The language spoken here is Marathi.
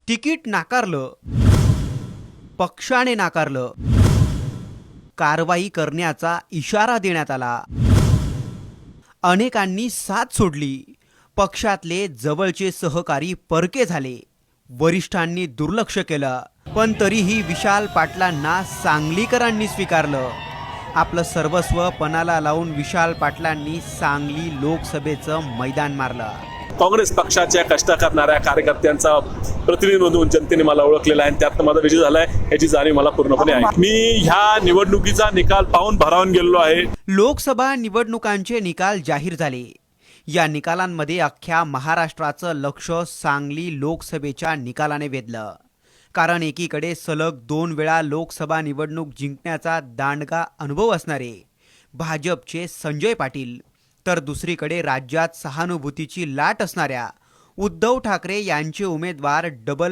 तिकीट नाकारलं, पक्षाने नाकारलं, कारवाई करण्याचा इशारा देण्यात आला. अनेकांनी साथ सोडली. पक्षातले जवळचे सहकारी परके झाले. वरिष्ठांनी दुर्लक्ष केलं. पण तरीही विशाल पाटलांना सांगलीकरांनी स्वीकारलं. आपलं सर्वस्व पणाला लावून विशाल पाटलांनी सांगली लोकसभेचं मैदान मारलं. काँग्रेस पक्षाच्या कष्ट करणाऱ्या कार्यकर्त्यांचा प्रतिनिधी म्हणून जनतेने मला ओळखलेला आहे आणि त्यातनं माझा विजय झालाय याची जाणीव मला पूर्णपणे आहे. मी ह्या निवडणुकीचा निकाल पाहून भारावून गेलेलो आहे. लोकसभा निवडणुकांचे निकाल जाहीर झाले. या निकालांमध्ये अख्ख्या महाराष्ट्राचं लक्ष सांगली लोकसभेच्या निकालाने वेधलं. कारण एकीकडे सलग 2 वेळा लोकसभा निवडणूक जिंकण्याचा दांडगा अनुभव असणारे भाजपचे संजय पाटील, तर दुसरीकडे राज्यात सहानुभूतीची लाट असणाऱ्या उद्धव ठाकरे यांचे उमेदवार डबल